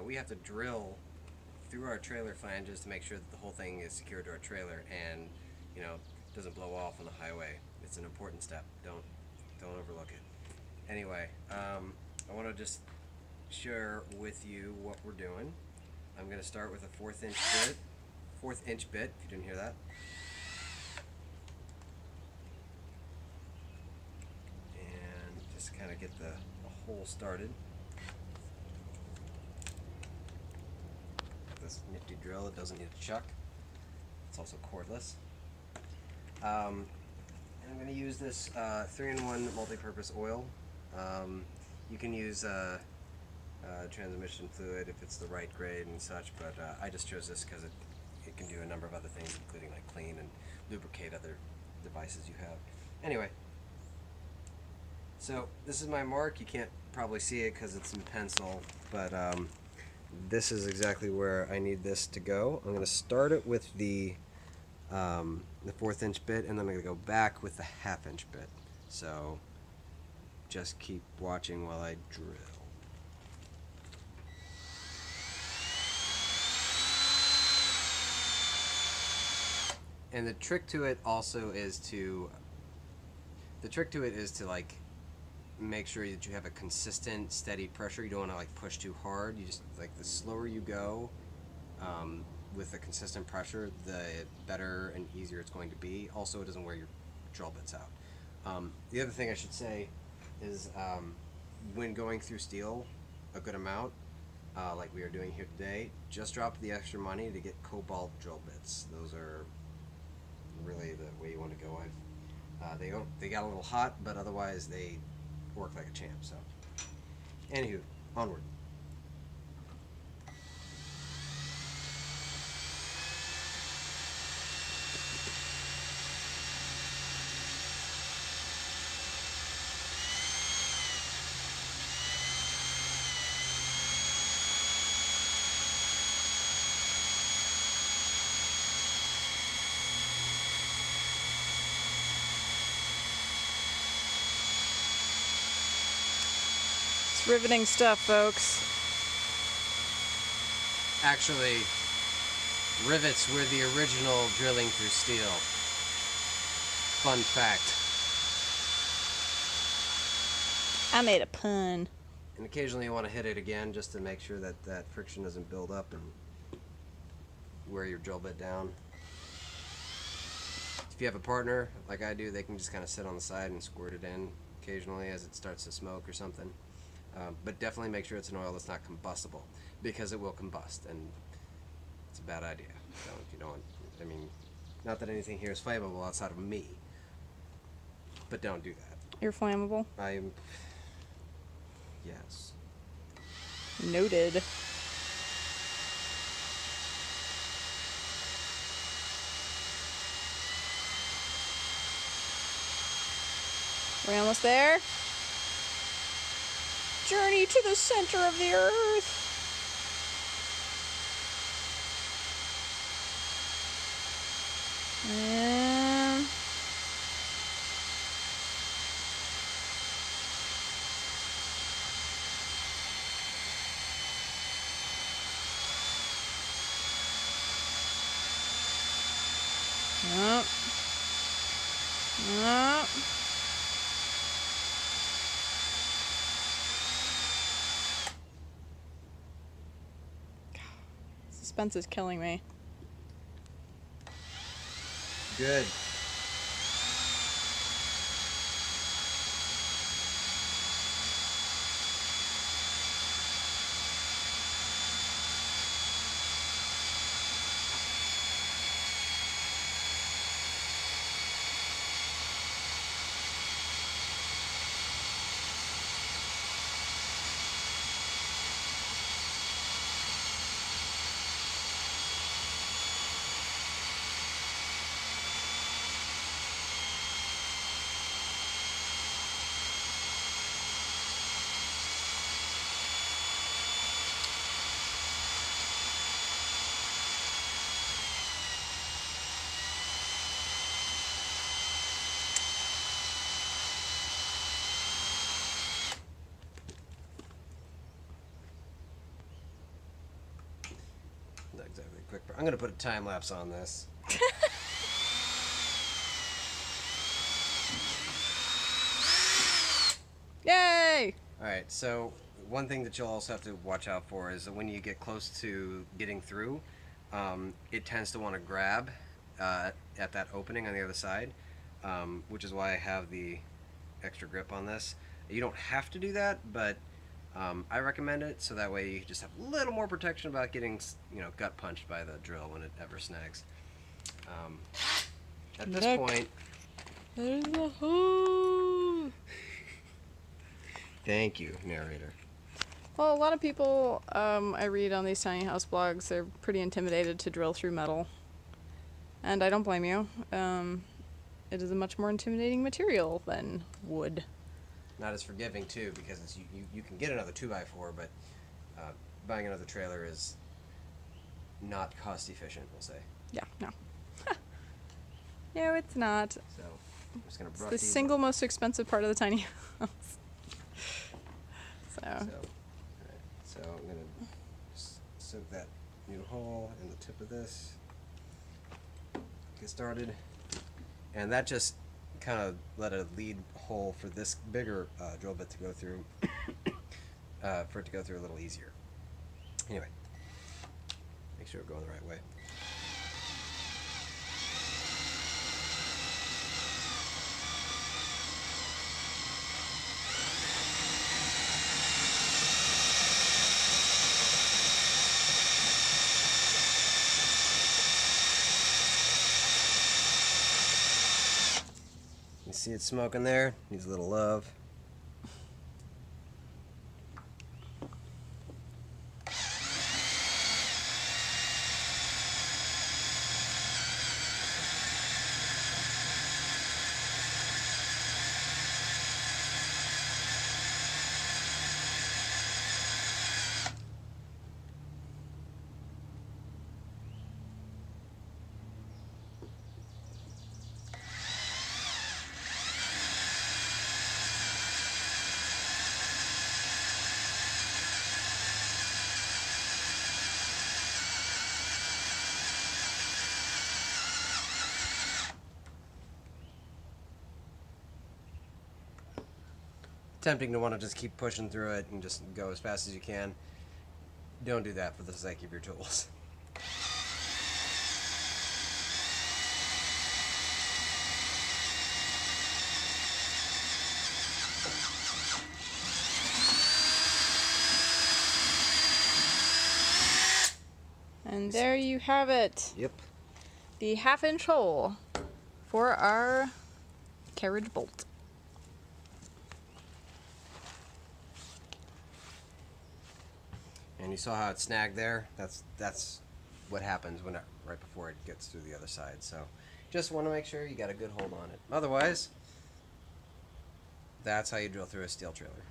we have to drill through our trailer flanges to make sure that the whole thing is secured to our trailer and, you know, doesn't blow off on the highway. It's an important step. Don't overlook it. Anyway, I want to just share with you what we're doing. I'm going to start with a 4th inch bit, if you didn't hear that. And just kind of get the hole started. This nifty drill, it doesn't need a chuck. It's also cordless. And I'm going to use this 3-in-1 multi-purpose oil. You can use transmission fluid if it's the right grade and such, but I just chose this because it can do a number of other things, including like clean and lubricate other devices you have. Anyway, so this is my mark. You can't probably see it because it's in pencil, but this is exactly where I need this to go. I'm going to start it with the 4th inch bit, and then I'm going to go back with the 1/2 inch bit. So just keep watching while I drill. And the trick to it also is to like make sure that you have a consistent, steady pressure. You don't want to like push too hard. You just like the slower you go with a consistent pressure, the better and easier it's going to be. Also, it doesn't wear your drill bits out. The other thing I should say is when going through steel a good amount, like we are doing here today, just drop the extra money to get cobalt drill bits. Those are really the way you want to go. They got a little hot, but otherwise they work like a champ. So, anywho, onward. Riveting stuff, folks. Actually, rivets were the original drilling through steel. Fun fact. I made a pun. And occasionally you want to hit it again just to make sure that that friction doesn't build up and wear your drill bit down. If you have a partner, like I do, they can just kind of sit on the side and squirt it in occasionally as it starts to smoke or something. But definitely make sure it's an oil that's not combustible, because it will combust, and it's a bad idea. I mean, not that anything here is flammable outside of me, but don't do that. You're flammable? Yes. Noted. We're almost there. Journey to the center of the earth. And suspense is killing me. Good. exactly quick. I'm gonna put a time lapse on this. Yay! All right. So one thing that you'll also have to watch out for is that when you get close to getting through, it tends to want to grab at that opening on the other side, which is why I have the extra grip on this. You don't have to do that, but I recommend it so that way you just have a little more protection about getting gut punched by the drill when it ever snags. Um, at this Look. point, There's a hole. thank you, narrator. Well, a lot of people I read on these tiny house blogs, they're pretty intimidated to drill through metal. And I don't blame you. It is a much more intimidating material than wood. Not as forgiving too, because it's you can get another 2x4, but buying another trailer is not cost efficient, we'll say. Yeah, no. No, it's not. So I'm just gonna It's brush the these single most expensive part of the tiny house. So, alright, so I'm gonna just soak that new hole in the tip of this. Get started, and that just kind of let a lead hole for this bigger drill bit to go through, for it to go through a little easier. Anyway, make sure we're going the right way. You see it smoking there? Needs a little love. Tempting to want to just keep pushing through it and just go as fast as you can. Don't do that for the sake of your tools. And there you have it. Yep. The 1/2-inch hole for our carriage bolt. And you saw how it snagged there. That's what happens when right before it gets through the other side. So just want to make sure you got a good hold on it. Otherwise, that's how you drill through a steel trailer.